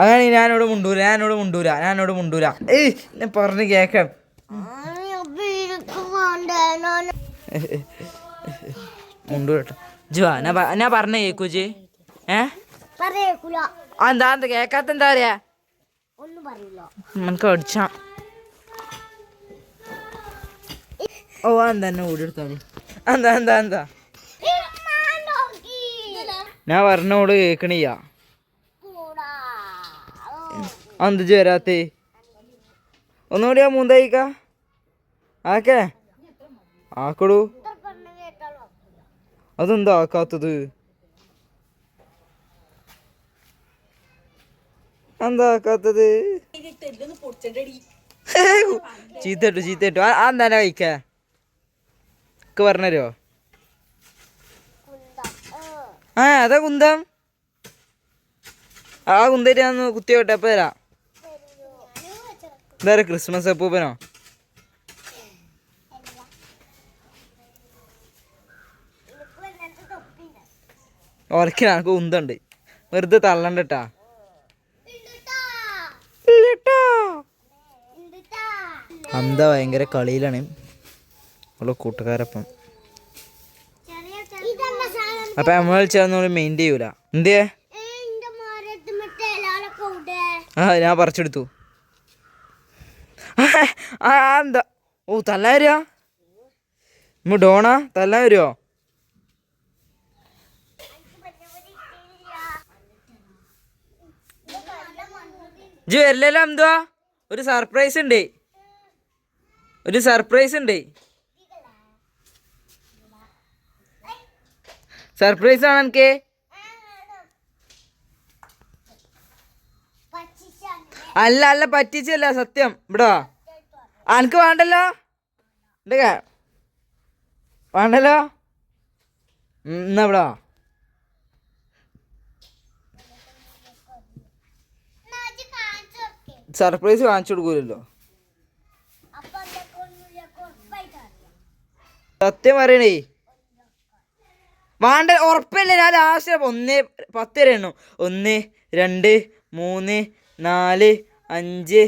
അങ്ങനെ ഞാനോട് മുണ്ടൂല ഏയ് പറഞ്ഞു കേക്കാം. മുണ്ടൂട്ടോ ജുവാ ഞാൻ പറഞ്ഞ കേക്കൂജി. എന്താ കേക്കാത്ത എന്താ പറയാ നമുക്ക് അടിച്ചാ. ഓ എന്താ ഓടി എടുത്താല് എന്താ ഞാൻ പറഞ്ഞോട് കേക്കണില്ല. എന്ത് ചേരാത്തേ ഒന്നുകൂടി ആ മൂന്തയിക്ക ആക്കേ ആക്കടൂ. അതെന്താ ആക്കാത്തത്? എന്താ ആക്കാത്തത്? ചീത്തട്ടു എന്താ കഴിക്കാ പറഞ്ഞരോ? അതാ കുന്തം. ആ കുന്തേറ്റ് ഞാൻ കുത്തിയോട്ടെ എപ്പ തരാ. എന്താ ക്രിസ്മസ് അപ്പൂപ്പനോ? ഓർക്കിന എനിക്ക് കുന്തണ്ട്, വെറുതെ തള്ളണ്ടട്ടാ. എന്താ ഭയങ്കര കളിയിലാണ് ഉള്ള കൂട്ടുകാരപ്പം. അപ്പൊ നമ്മൾ വിളിച്ചാൽ മെയിൻ ചെയ്യൂല. എന്തേ ഞാൻ പറിച്ചെടുത്തു. എന്താ ഓ തല്ലാൻ വരുക? ഡോണ തല്ലാൻ വരുവോ? ഇജ്ജ് വരില്ലല്ലോ. എന്തുവാ ഒരു സർപ്രൈസ് ഉണ്ട്. സർപ്രൈസ് ആണ് എനിക്ക്. അല്ല പറ്റിച്ചല്ല സത്യം. ഇവിടെ അനക്ക് വേണ്ടല്ലോ. വേണ്ടല്ലോ എന്നാ ഇവിടെ സർപ്രൈസ് കാണിച്ചു കൊടുക്കൂലല്ലോ. സത്യം പറയണേ വേണ്ട ഉറപ്പല്ലേ. ഞാൻ ലാസ്റ്റ് 1-10 വരെ എണ്ണു. 1 2 3 4 5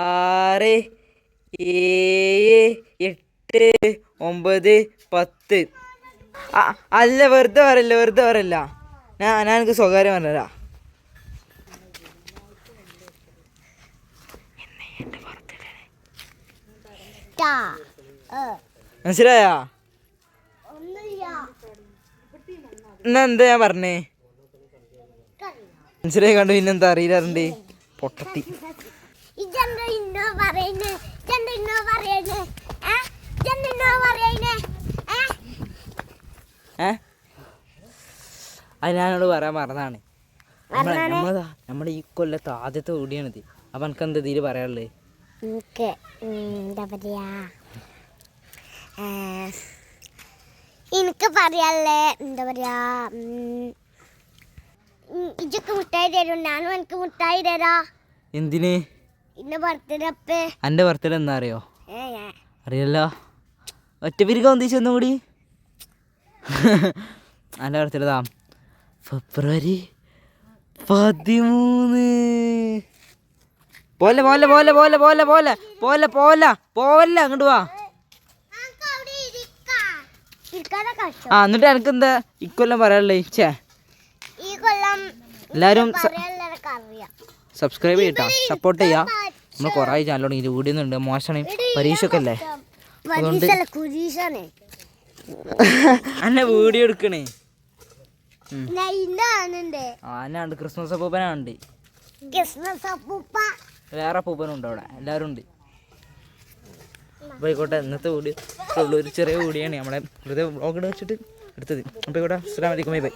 6 7 8 9 10. അല്ല വെറുതെ പറയല്ല. ഞാൻ എനിക്ക് സ്വകാര്യം പറഞ്ഞരാ. മനസ്സിലായാ? എന്നാ എന്താ ഞാൻ പറഞ്ഞേ? മനസ്സിലായി കണ്ടു. പിന്നെന്താ അറിയില്ലാറുണ്ട് പൊട്ടത്തി. അത് ഞാനോട് പറയാൻ മറന്നാണ്. നമ്മുടെ ഈ കൊല്ലത്തെ ആദ്യത്തെ കൂടിയാണിത്. അപ്പൊ എനിക്ക് എന്താ ഇതില് പറയാനുള്ളത്? എനിക്ക് പറയാല്ലേ എന്താ പറയാ, ഇജ്ജൊക്കെ മുട്ടായി തരും, ഞാനും എനിക്ക് മുട്ടായി തരാ. എന്തിന്? എന്റെ ബർത്ത്ഡേ. എന്റെ ബർത്ത്ഡേ എന്താ അറിയോ? അറിയല്ലോ. ഒറ്റ പിരിക ഒന്നിച്ച് ഒന്നും കൂടി. എന്റെ ബർത്ത്ഡേ ഫെബ്രുവരി 13. പോലെ അങ്ങോട്ട് വാ. എന്നിട്ട് എനിക്ക് എന്താ ഇക്കൊല്ലം പറയാനുള്ളത്? എല്ലാരും സബ്സ്ക്രൈബ് ചെയ്യട്ടോ, സപ്പോർട്ട് ചെയ്യാ. നമ്മൾ കുറെ ചാനൽ തുടങ്ങി. വീഡിയോന്നുണ്ട് മോശമാണ്, പരീക്ഷയൊക്കെ അല്ലേ. അതുകൊണ്ട് അന്നെ വീഡിയോ എടുക്കണേ. ആനാണ്ട് ക്രിസ്മസ് അപ്പൂപ്പനുണ്ട്. വേറെ അപ്പൂപ്പനും ഉണ്ട് അവിടെ. എല്ലാവരും ഉണ്ട്. അപ്പോൾ ആയിക്കോട്ടെ, ഇന്നത്തെ വീഡിയോ ഒരു ചെറിയ വീഡിയോയാണ് നമ്മളെ വെറുതെ വ്ളോഗ് വെച്ചിട്ട് എടുത്തത്. അപ്പോൾ ആയിക്കോട്ടെ, അസ്സലാമു അലൈക്കും, ബൈ.